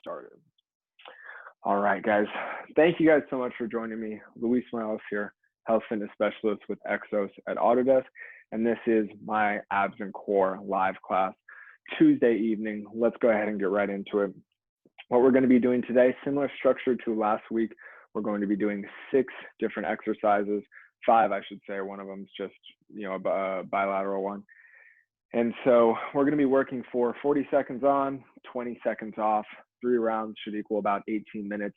started. All right, guys. Thank you guys so much for joining me. Luis Morales here, health fitness specialist with Exos at Autodesk. And this is my abs and core live class, Tuesday evening. Let's go ahead and get right into it. What we're going to be doing today, similar structure to last week, we're going to be doing 6 different exercises, 5, I should say. One of them is just, a bilateral one. And so we're going to be working for 40 seconds on, 20 seconds off. 3 rounds should equal about 18 minutes.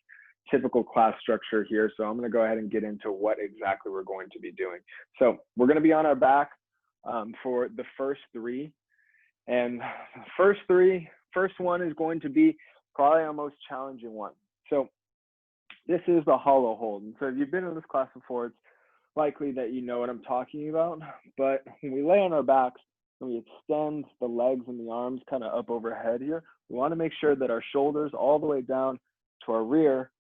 Typical class structure here. So I'm going to go ahead and get into what exactly we're going to be doing. So we're going to be on our back for the first 3. And the first one is going to be probably our most challenging one. So this is the hollow hold. And so if you've been in this class before, it's likely that you know what I'm talking about. But when we lay on our backs and we extend the legs and the arms kind of up overhead here, we want to make sure that our shoulders all the way down to our rear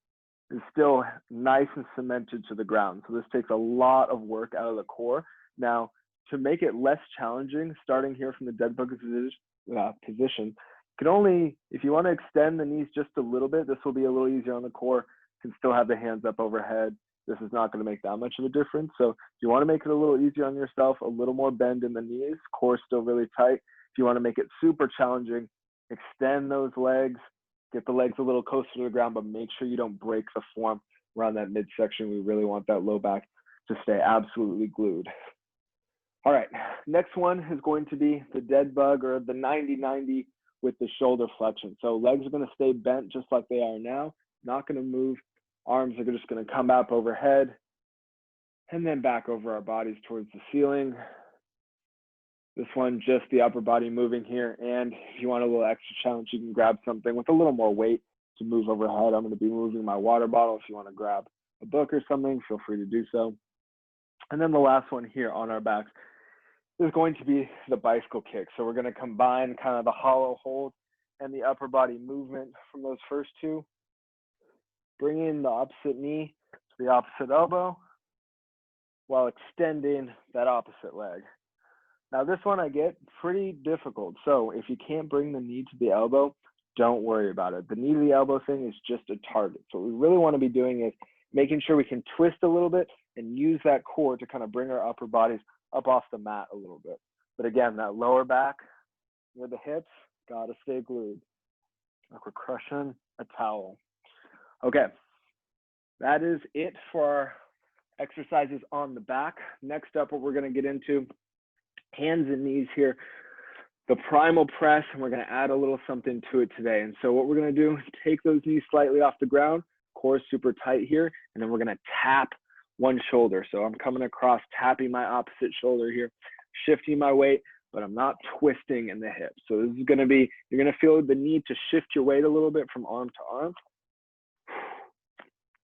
is still nice and cemented to the ground. So this takes a lot of work out of the core. Now, to make it less challenging, starting here from the dead bug position, can only, if you want to extend the knees just a little bit, this will be a little easier on the core. You can still have the hands up overhead. This is not going to make that much of a difference. So if you want to make it a little easier on yourself, a little more bend in the knees, core still really tight. If you want to make it super challenging, extend those legs, get the legs a little closer to the ground, but make sure you don't break the form around that midsection. We really want that low back to stay absolutely glued. All right, next one is going to be the dead bug or the 90-90 with the shoulder flexion. So legs are going to stay bent just like they are now, not going to move. Arms are just going to come up overhead and then back over our bodies towards the ceiling. This one, just the upper body moving here. And if you want a little extra challenge, you can grab something with a little more weight to move overhead. I'm going to be moving my water bottle. If you want to grab a book or something, feel free to do so. And then the last one here on our backs is going to be the bicycle kick. So we're going to combine kind of the hollow hold and the upper body movement from those first 2. Bring in the opposite knee to the opposite elbow while extending that opposite leg. Now this one I get pretty difficult. So if you can't bring the knee to the elbow, don't worry about it. The knee to the elbow thing is just a target. So what we really want to be doing is making sure we can twist a little bit and use that core to kind of bring our upper bodies up off the mat a little bit. But again, that lower back near the hips, gotta stay glued. Like we're crushing a towel. Okay, that is it for our exercises on the back. Next up, what we're gonna get into, hands and knees here, the primal press, and we're gonna add a little something to it today. And so what we're gonna do, take those knees slightly off the ground, core super tight here, and then we're gonna tap one shoulder. So I'm coming across, tapping my opposite shoulder here, shifting my weight, but I'm not twisting in the hip. So this is gonna be, you're gonna feel the need to shift your weight a little bit from arm to arm,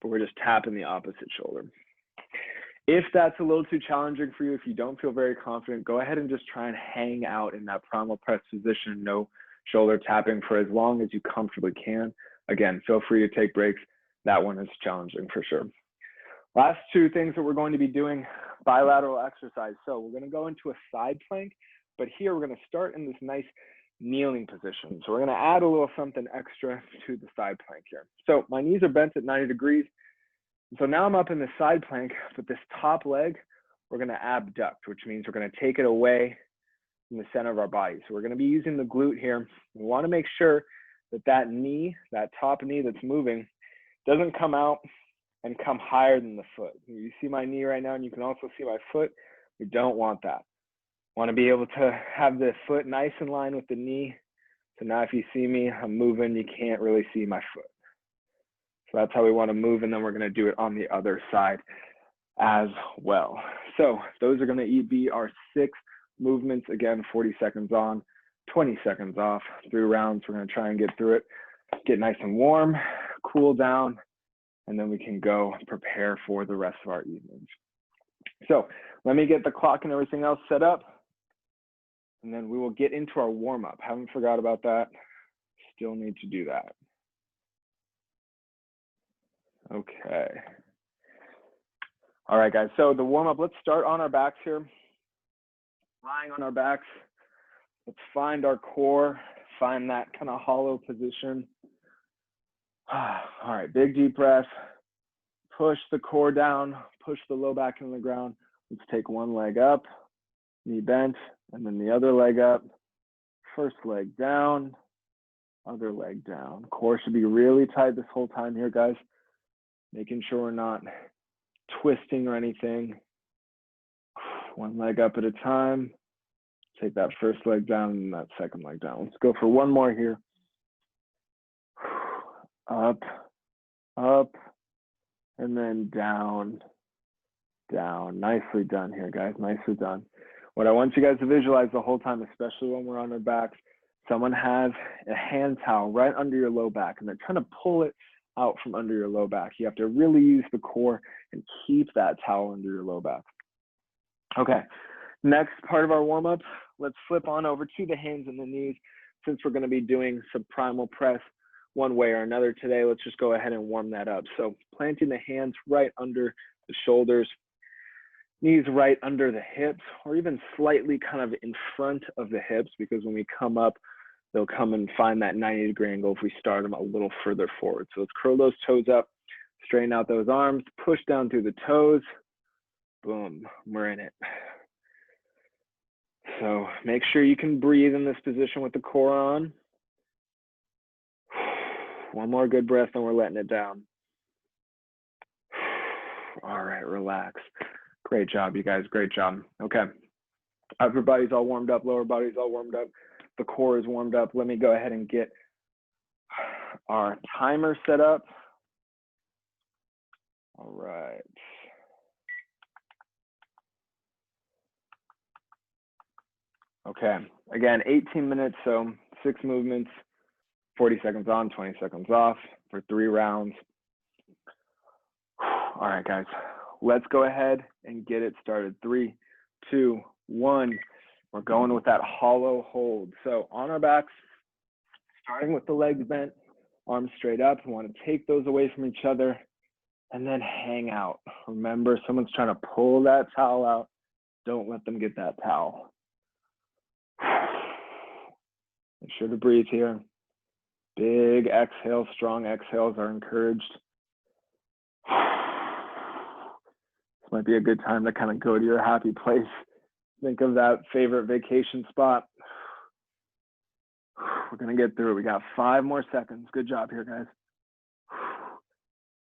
but we're just tapping the opposite shoulder. If that's a little too challenging for you, if you don't feel very confident, go ahead and just try and hang out in that primal press position, no shoulder tapping for as long as you comfortably can. Again, feel free to take breaks. That one is challenging for sure. Last 2 things that we're going to be doing, bilateral exercise. So we're going to go into a side plank, but here we're going to start in this nice kneeling position. So we're going to add a little something extra to the side plank here. So my knees are bent at 90 degrees. So now I'm up in the side plank, but this top leg, we're going to abduct, which means we're going to take it away from the center of our body. So we're going to be using the glute here. We want to make sure that that knee, that top knee that's moving, doesn't come out and come higher than the foot. You see my knee right now, and you can also see my foot. We don't want that. Want to be able to have the foot nice in line with the knee. So now if you see me, I'm moving, you can't really see my foot. So that's how we want to move, and then we're going to do it on the other side as well. So those are going to be our 6 movements. Again, 40 seconds on, 20 seconds off, 3 rounds. We're going to try and get through it, get nice and warm, cool down, and then we can go prepare for the rest of our evenings. So let me get the clock and everything else set up, and then we will get into our warm-up. Haven't forgot about that. Still need to do that. Okay. All right, guys. So the warm-up, let's start on our backs here. Lying on our backs. Let's find our core, find that kind of hollow position. All right, big deep breath. Push the core down, push the low back into the ground. Let's take one leg up, knee bent, and then the other leg up. First leg down, other leg down. Core should be really tight this whole time here, guys. Making sure we're not twisting or anything. One leg up at a time. Take that first leg down and that second leg down. Let's go for one more here. Up, up, and then down, down. Nicely done here, guys. Nicely done. What I want you guys to visualize the whole time, especially when we're on our backs, someone has a hand towel right under your low back and they're trying to pull it out from under your low back. You have to really use the core and keep that towel under your low back. Okay, next part of our warm-up, let's flip on over to the hands and the knees. Since we're gonna be doing subprimal press one way or another today, let's just go ahead and warm that up. So planting the hands right under the shoulders, knees right under the hips, or even slightly kind of in front of the hips, because when we come up, they'll come and find that 90-degree angle if we start them a little further forward. So let's curl those toes up, straighten out those arms, push down through the toes. Boom, we're in it. So make sure you can breathe in this position with the core on. One more good breath and we're letting it down. All right, relax. Great job, you guys, great job. Okay, upper body's all warmed up, lower body's all warmed up. The core is warmed up. Let me go ahead and get our timer set up. All right. Okay, again, 18 minutes, so 6 movements, 40 seconds on, 20 seconds off for 3 rounds. All right, guys, let's go ahead and get it started. 3, 2, 1. We're going with that hollow hold. So on our backs, starting with the legs bent, arms straight up. We want to take those away from each other and then hang out. Remember, someone's trying to pull that towel out. Don't let them get that towel. Make sure to breathe here. Big exhale, strong exhales are encouraged. This might be a good time to kind of go to your happy place. Think of that favorite vacation spot. We're gonna get through it. We got 5 more seconds. Good job here, guys.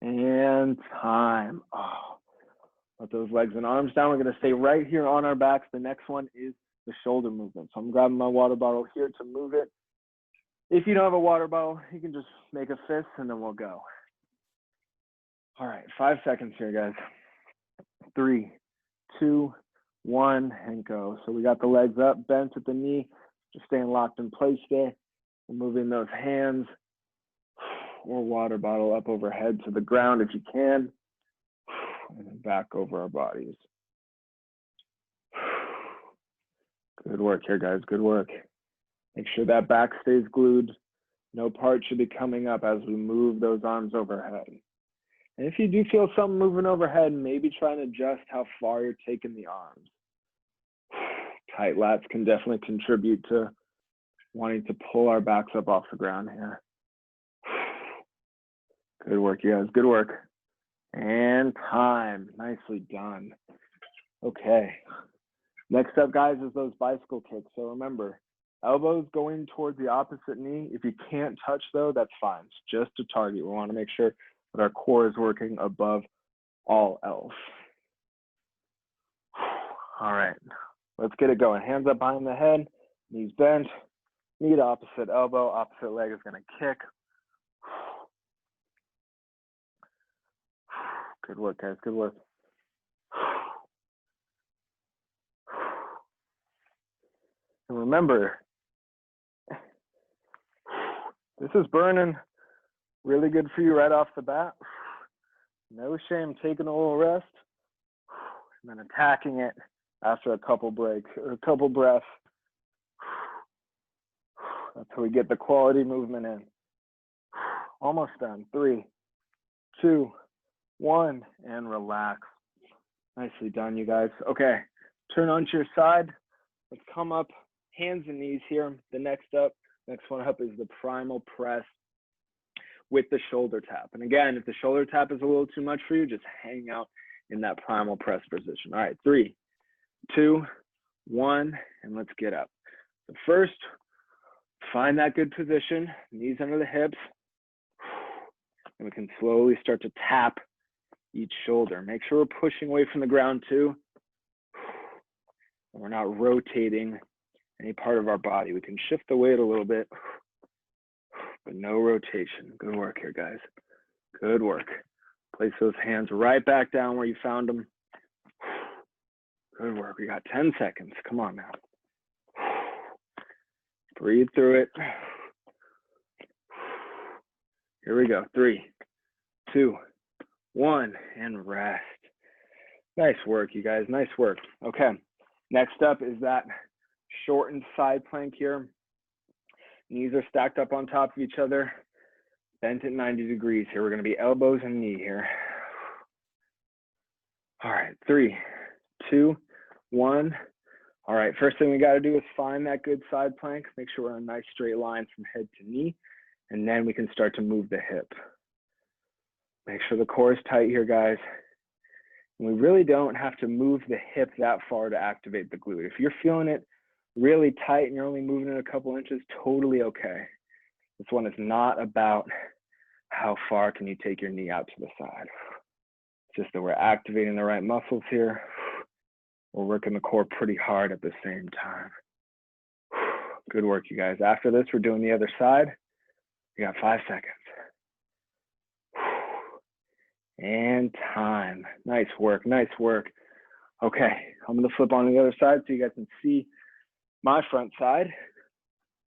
And time. Oh, let those legs and arms down. We're gonna stay right here on our backs. The next one is the shoulder movement. So I'm grabbing my water bottle here to move it. If you don't have a water bottle, you can just make a fist and then we'll go. All right, 5 seconds here, guys. 3, 2, 1, and go. So we got the legs up, bent at the knee, just staying locked in place there. We're moving those hands or water bottle up overhead to the ground if you can, and then back over our bodies. Good work here, guys, good work. Make sure that back stays glued. No part should be coming up as we move those arms overhead. And if you do feel something moving overhead, maybe try and adjust how far you're taking the arms. Tight lats can definitely contribute to wanting to pull our backs up off the ground here. Good work, you guys, good work. And time, nicely done. Okay, next up, guys, is those bicycle kicks. So remember, elbows going towards the opposite knee. If you can't touch though, that's fine. It's just a target. We want to make sure that our core is working above all else. All right, let's get it going. Hands up behind the head, knees bent, knee to opposite elbow, opposite leg is gonna kick. Good work, guys, good work. And remember, this is burning. Really good for you right off the bat. No shame taking a little rest and then attacking it after a couple breaks or a couple breaths. That's how we get the quality movement in. Almost done. 3, 2, 1, and relax. Nicely done, you guys. Okay, turn onto your side. Let's come up, hands and knees here. The next one up is the primal press. with the shoulder tap. And again, if the shoulder tap is a little too much for you, just hang out in that primal press position. All right, 3, 2, 1, and let's get up. So first, find that good position, knees under the hips, and we can slowly start to tap each shoulder. Make sure we're pushing away from the ground too, and we're not rotating any part of our body. We can shift the weight a little bit, but no rotation. Good work here, guys. Good work. Place those hands right back down where you found them. Good work. We got 10 seconds. Come on now. Breathe through it. Here we go. 3, 2, 1, and rest. Nice work, you guys. Nice work. Okay. Next up is that shortened side plank here. Knees are stacked up on top of each other, bent at 90 degrees here. We're going to be elbows and knee here. All right, 3, 2, 1. All right, first thing we got to do is find that good side plank. Make sure we're on a nice straight line from head to knee, and then we can start to move the hip. Make sure the core is tight here, guys. And we really don't have to move the hip that far to activate the glute. If you're feeling it really tight and you're only moving it a couple inches, totally okay. This one is not about how far can you take your knee out to the side. It's just that we're activating the right muscles here. We're working the core pretty hard at the same time. Good work, you guys. After this, we're doing the other side. We got 5 seconds. And time. Nice work, nice work. Okay, I'm gonna flip on the other side so you guys can see my front side.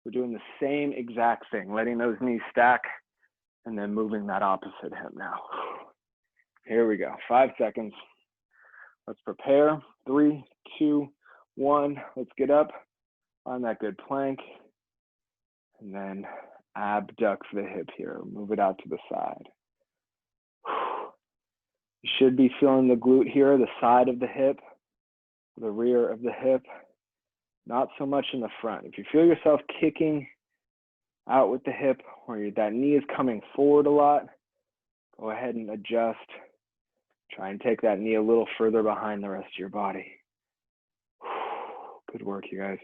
We're doing the same exact thing, letting those knees stack and then moving that opposite hip now. Here we go, 5 seconds. Let's prepare. 3, 2, 1. Let's get up. Find that good plank. And then abduct the hip here. Move it out to the side. You should be feeling the glute here, the side of the hip, the rear of the hip, not so much in the front. If you feel yourself kicking out with the hip or that knee is coming forward a lot, go ahead and adjust. Try and take that knee a little further behind the rest of your body. Good work, you guys.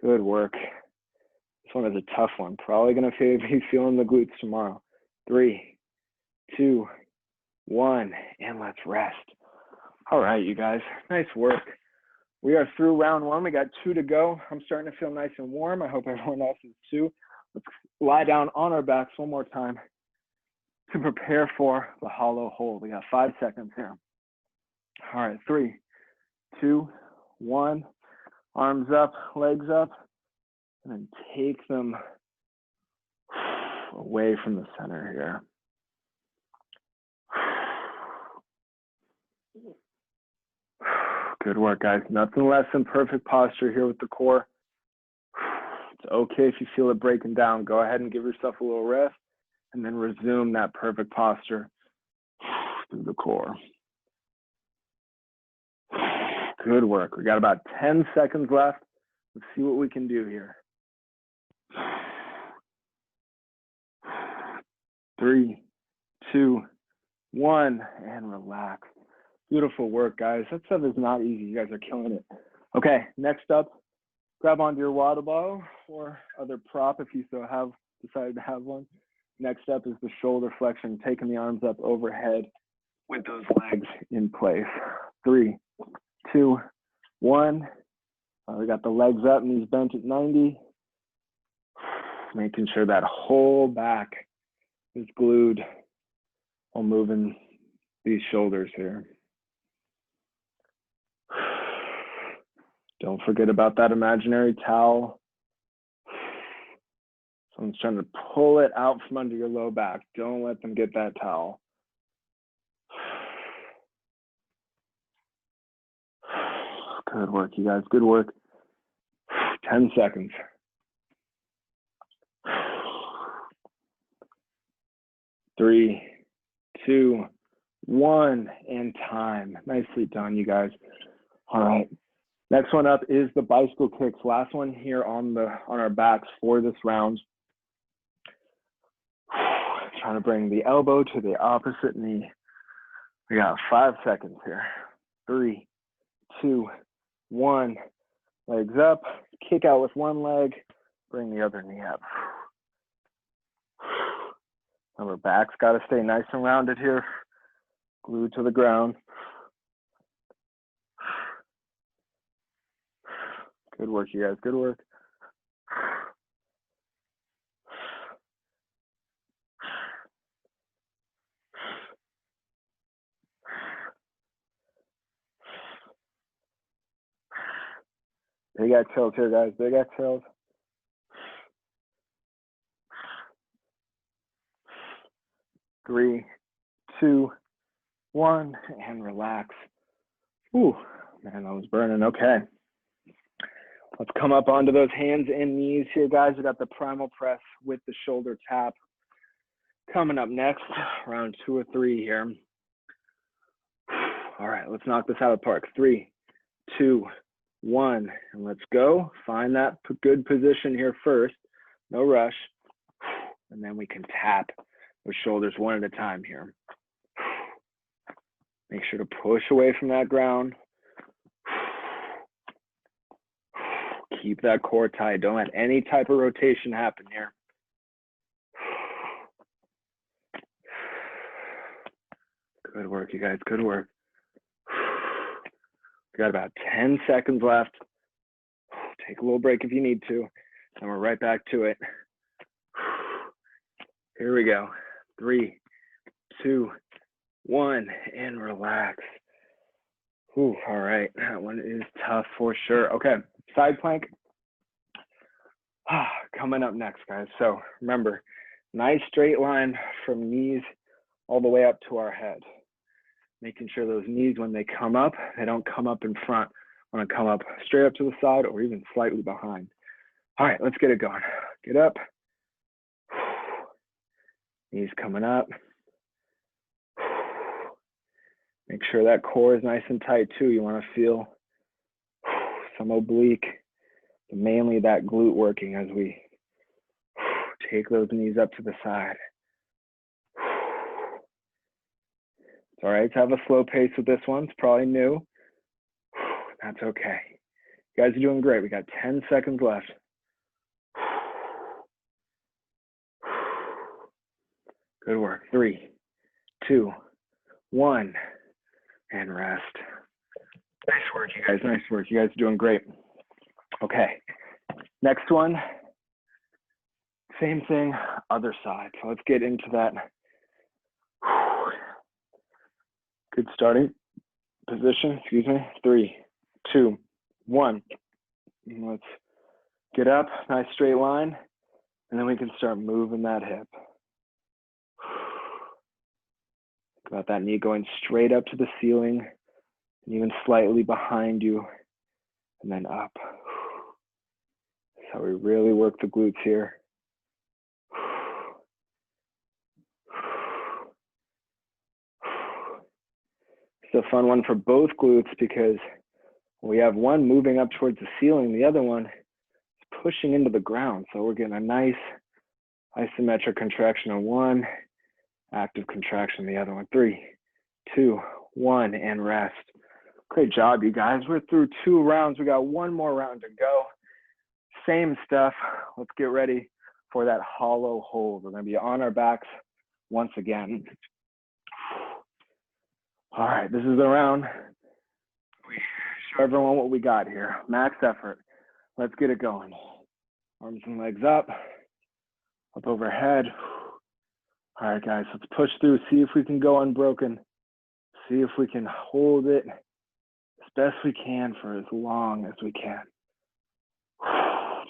Good work. This one is a tough one. Probably gonna be feeling the glutes tomorrow. 3, 2, 1, and let's rest. All right, you guys, nice work. We are through round 1. We got 2 to go. I'm starting to feel nice and warm. I hope everyone else is too. Let's lie down on our backs one more time to prepare for the hollow hold. We got 5 seconds here. All right, 3, 2, 1. Arms up, legs up, and then take them away from the center here. Good work, guys. Nothing less than perfect posture here with the core. It's okay if you feel it breaking down. Go ahead and give yourself a little rest and then resume that perfect posture through the core. Good work. We got about 10 seconds left. Let's see what we can do here. 3, 2, 1, and relax. Beautiful work, guys. That stuff is not easy. You guys are killing it. Okay, next up, grab onto your water bottle or other prop if you so have decided to have one. Next up is the shoulder flexion, taking the arms up overhead with those legs in place. 3, 2, 1. We got the legs up, knees bent at 90. Making sure that whole back is glued while moving these shoulders here. Don't forget about that imaginary towel. Someone's trying to pull it out from under your low back. Don't let them get that towel. Good work, you guys. Good work. 10 seconds. 3, 2, 1, and time. Nicely done, you guys. All right. Next one up is the bicycle kicks. Last one here on our backs for this round. Trying to bring the elbow to the opposite knee. We got 5 seconds here. 3, 2, 1. Legs up, kick out with one leg, bring the other knee up. Remember, back's got to stay nice and rounded here. Glued to the ground. Good work, you guys, good work. Big exhales here, guys, big exhales. Three, 2, 1, and relax. Ooh, man, that was burning. Okay. Let's come up onto those hands and knees here, guys. We got the primal press with the shoulder tap. Coming up next, round 2 or 3 here. All right, let's knock this out of the park. 3, 2, 1, and let's go. Find that good position here first. No rush. And then we can tap those shoulders one at a time here. Make sure to push away from that ground. Keep that core tight. Don't let any type of rotation happen here. Good work, you guys, good work. We got about 10 seconds left. Take a little break if you need to, and we're right back to it. Here we go. 3, 2, 1, and relax. Ooh, all right, that one is tough for sure. Okay, side plank. Coming up next, guys. So remember, nice straight line from knees all the way up to our head. Making sure those knees, when they come up, they don't come up in front. Want to come up straight up to the side or even slightly behind. All right, let's get it going. Get up. Knees coming up. Make sure that core is nice and tight too. You want to feel some oblique, but mainly that glute working as we take those knees up to the side. It's all right to have a slow pace with this one. It's probably new. That's okay. You guys are doing great. We got 10 seconds left. Good work. 3, 2, 1, and rest. Nice work, you guys. Nice work. You guys are doing great. Okay. Next one. Same thing, other side. So let's get into that. Good starting position. Excuse me. 3, 2, 1. Let's get up. Nice straight line. And then we can start moving that hip. Think about that knee going straight up to the ceiling and even slightly behind you and then up. That's how we really work the glutes here. It's a fun one for both glutes because we have one moving up towards the ceiling, the other one is pushing into the ground. So we're getting a nice isometric contraction on one, active contraction on the other one. 3, 2, 1, and rest. Great job, you guys. We're through 2 rounds. We got 1 more round to go. Same stuff. Let's get ready for that hollow hold. We're going to be on our backs once again. All right, this is the round. We show everyone what we got here. Max effort. Let's get it going. Arms and legs up overhead. All right, guys, let's push through. See if we can go unbroken. See if we can hold it as best we can for as long as we can.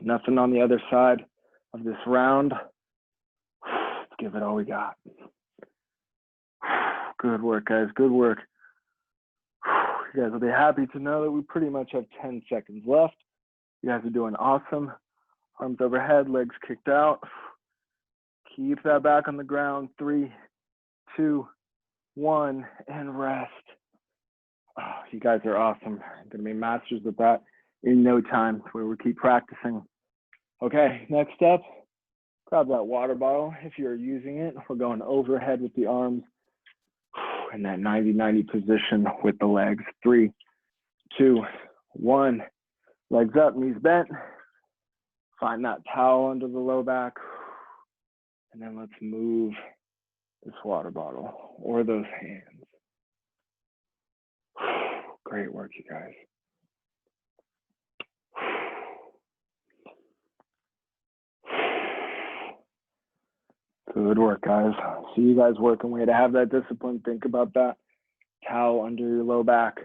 Nothing on the other side of this round. Let's give it all we got. Good work, guys. Good work. You guys will be happy to know that we pretty much have 10 seconds left. You guys are doing awesome. Arms overhead, legs kicked out. Keep that back on the ground. 3, 2, 1, and rest. Oh, you guys are awesome. I'm going to be masters with that in no time, where we keep practicing. Okay, next up, Grab that water bottle if you're using it. We're going overhead with the arms in that 90-90 position with the legs. 3, 2, 1. Legs up, knees bent. Find that towel under the low back. And then let's move this water bottle or those hands. Great work, you guys. Good work, guys. See you guys working. Way to have that discipline. Think about that towel under your low back.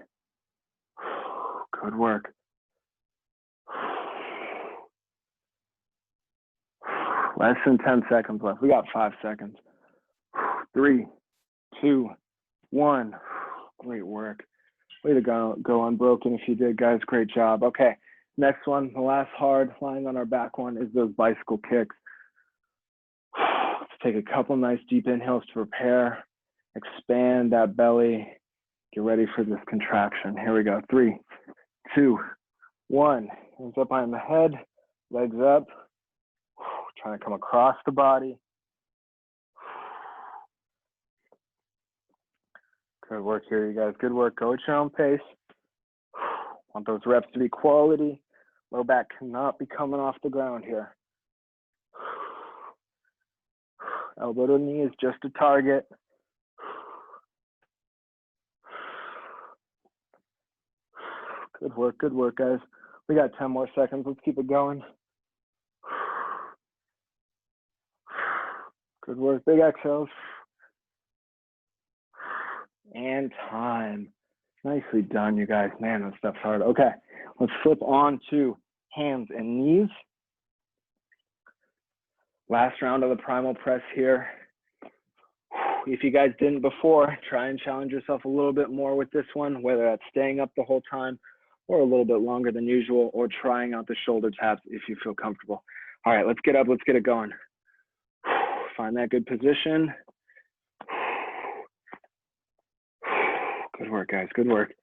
Good work. Less than 10 seconds left. We got 5 seconds. 3, 2, 1. Great work. Way to go unbroken if you did, guys. Great job. Okay, next one, the last hard lying on our back one is those bicycle kicks. Let's take a couple nice deep inhales to prepare. Expand that belly. Get ready for this contraction. Here we go. 3, 2, 1. Hands up behind the head, legs up. Trying to come across the body. Good work here, you guys. Good work. Go at your own pace. Want those reps to be quality. Low back cannot be coming off the ground here. Elbow to knee is just a target. Good work, guys. We got 10 more seconds. Let's keep it going. Good work. Big exhales. And time. Nicely done, you guys. Man, this stuff's hard. Okay, let's flip on to hands and knees. Last round of the primal press here. If you guys didn't before, try and challenge yourself a little bit more with this one, whether that's staying up the whole time or a little bit longer than usual, or trying out the shoulder taps if you feel comfortable. All right, let's get up. Let's get it going. Find that good position. Good work, guys. Good work.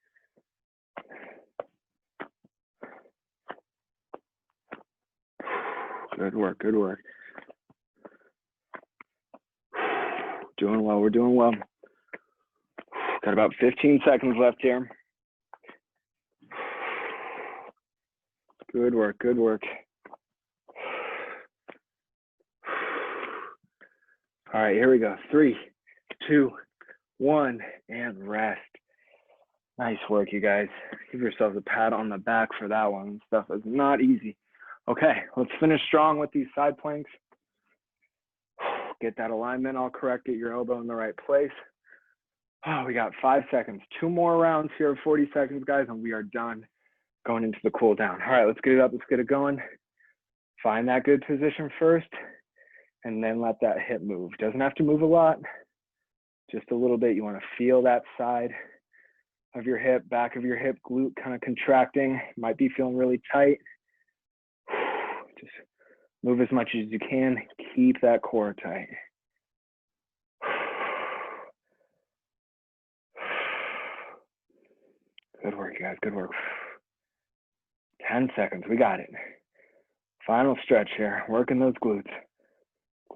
Good work. Good work. Doing well. We're doing well. Got about 15 seconds left here. Good work. Good work. All right, here we go. 3, 2, 1, and rest. Nice work, you guys. Give yourselves a pat on the back for that one. This stuff is not easy. Okay, let's finish strong with these side planks. Get that alignment all correct. Get your elbow in the right place. Oh, we got 5 seconds. 2 more rounds here, 40 seconds, guys, and we are done going into the cool down. All right, let's get it up. Let's get it going. Find that good position first, and then let that hip move. Doesn't have to move a lot, just a little bit. You want to feel that side of your hip, back of your hip, glute kind of contracting. Might be feeling really tight. Just move as much as you can. Keep that core tight. Good work, guys. Good work. 10 seconds. We got it. Final stretch here. Working those glutes.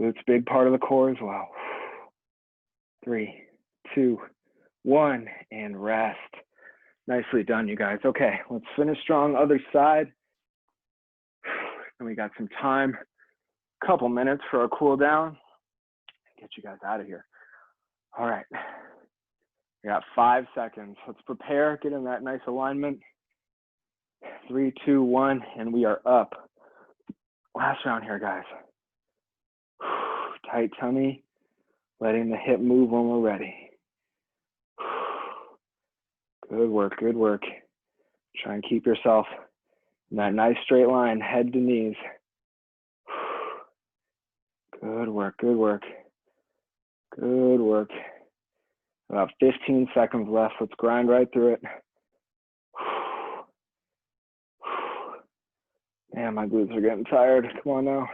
Glutes, big part of the core as well. 3, 2, 1, and rest. Nicely done, you guys. Okay, let's finish strong. Other side. And we got some time. Couple minutes for a cool down. Get you guys out of here. All right. We got 5 seconds. Let's prepare. Get in that nice alignment. 3, 2, 1, and we are up. Last round here, guys. Tight tummy. Letting the hip move when we're ready. Good work, good work. Try and keep yourself in that nice straight line, head to knees. Good work, good work. Good work. About 15 seconds left. Let's grind right through it. Man, my glutes are getting tired. Come on now.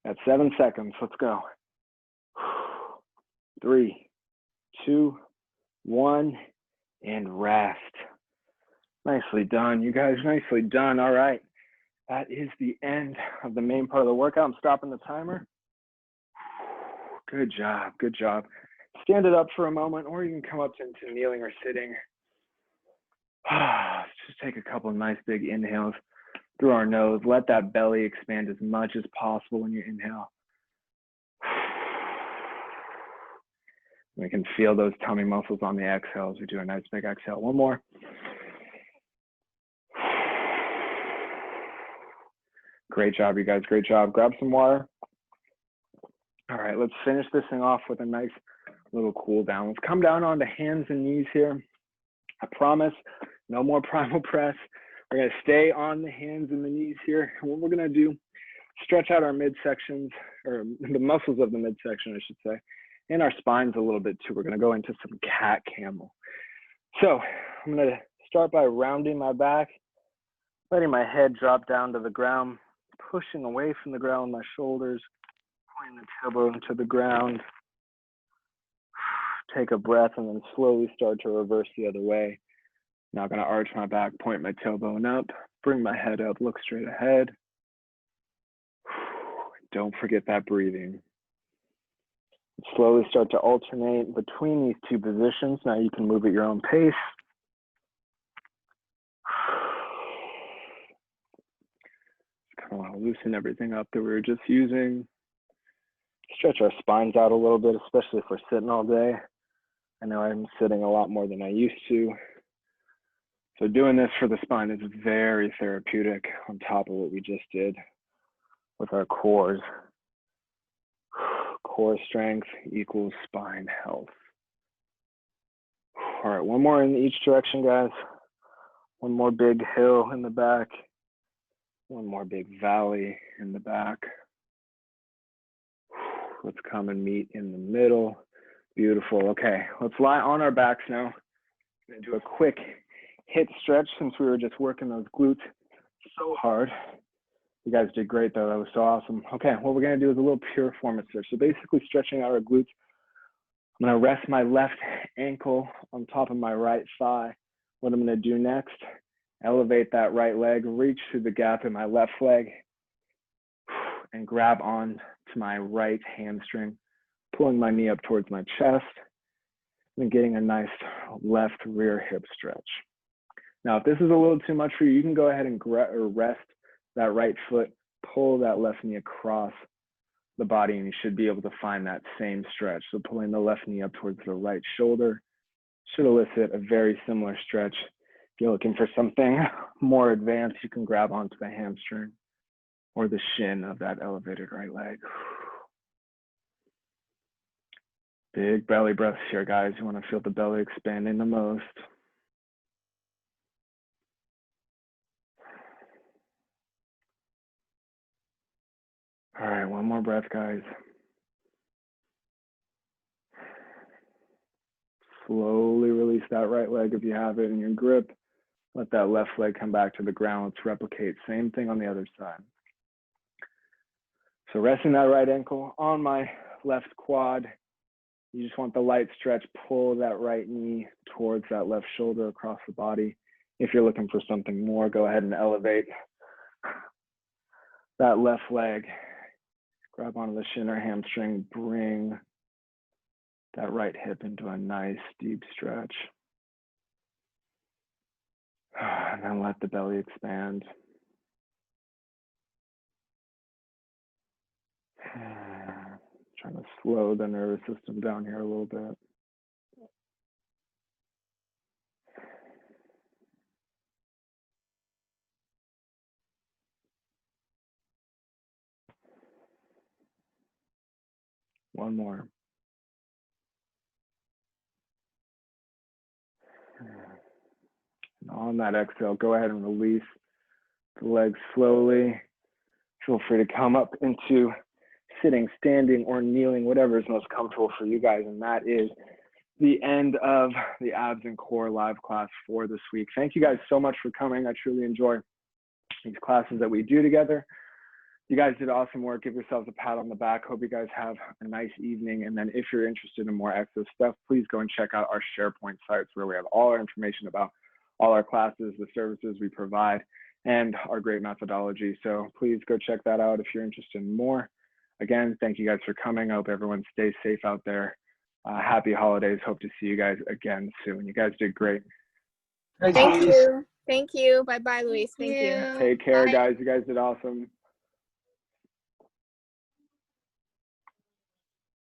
At 7 seconds. Let's go. 3, 2, 1, and rest. Nicely done, you guys. Nicely done. All right. That is the end of the main part of the workout. I'm stopping the timer. Good job, good job. Stand it up for a moment, or you can come up into kneeling or sitting. Just take a couple of nice big inhales through our nose. Let that belly expand as much as possible when you inhale. We can feel those tummy muscles on the exhales. We do a nice big exhale. One more. Great job, you guys. Great job. Grab some water. All right, let's finish this thing off with a nice little cool down. Let's come down onto hands and knees here. I promise, no more primal press. We're gonna stay on the hands and the knees here. And what we're gonna do, stretch out our midsections, or the muscles of the midsection, I should say, and our spines a little bit too. We're gonna go into some cat camel. So I'm gonna start by rounding my back, letting my head drop down to the ground, pushing away from the ground with my shoulders, pointing the tailbone to the ground. Take a breath and then slowly start to reverse the other way. Now I'm gonna arch my back, point my tailbone up, bring my head up, look straight ahead. Don't forget that breathing. Slowly start to alternate between these two positions. Now you can move at your own pace. Just kind of want to loosen everything up that we were just using. Stretch our spines out a little bit, especially if we're sitting all day. I know I'm sitting a lot more than I used to. So doing this for the spine is very therapeutic on top of what we just did with our cores. Core strength equals spine health. All right, one more in each direction, guys. One more big hill in the back. One more big valley in the back. Let's come and meet in the middle. Beautiful. Okay, let's lie on our backs now. I'm gonna do a quick hip stretch since we were just working those glutes so hard. You guys did great though, that was so awesome. Okay, what we're gonna do is a little piriformis stretch. So basically stretching out our glutes. I'm gonna rest my left ankle on top of my right thigh. What I'm gonna do next, elevate that right leg, reach through the gap in my left leg, and grab on to my right hamstring, pulling my knee up towards my chest, and getting a nice left rear hip stretch. Now, if this is a little too much for you, you can go ahead and rest that right foot, pull that left knee across the body, and you should be able to find that same stretch. So pulling the left knee up towards the right shoulder should elicit a very similar stretch. If you're looking for something more advanced, you can grab onto the hamstring or the shin of that elevated right leg. Big belly breaths here, guys. You want to feel the belly expanding the most. All right, one more breath, guys. Slowly release that right leg if you have it in your grip. Let that left leg come back to the ground. Let's replicate. Same thing on the other side. So resting that right ankle on my left quad. You just want the light stretch. Pull that right knee towards that left shoulder across the body. If you're looking for something more, go ahead and elevate that left leg. Grab onto the shin or hamstring. Bring that right hip into a nice deep stretch. And then let the belly expand. Trying to slow the nervous system down here a little bit. One more. And on that exhale, go ahead and release the legs slowly. Feel free to come up into sitting, standing, or kneeling, whatever is most comfortable for you guys. And that is the end of the Abs and Core live class for this week. Thank you guys so much for coming. I truly enjoy these classes that we do together. You guys did awesome work. Give yourselves a pat on the back. Hope you guys have a nice evening. And then if you're interested in more Exo stuff, please go and check out our SharePoint sites where we have all our information about all our classes, the services we provide, and our great methodology. So please go check that out if you're interested in more. again, thank you guys for coming. I hope everyone stays safe out there. Happy holidays. Hope to see you guys again soon. You guys did great. Thank you. Thank you. Bye-bye, Luis. Thank you. Take care, Bye. guys. You guys did awesome.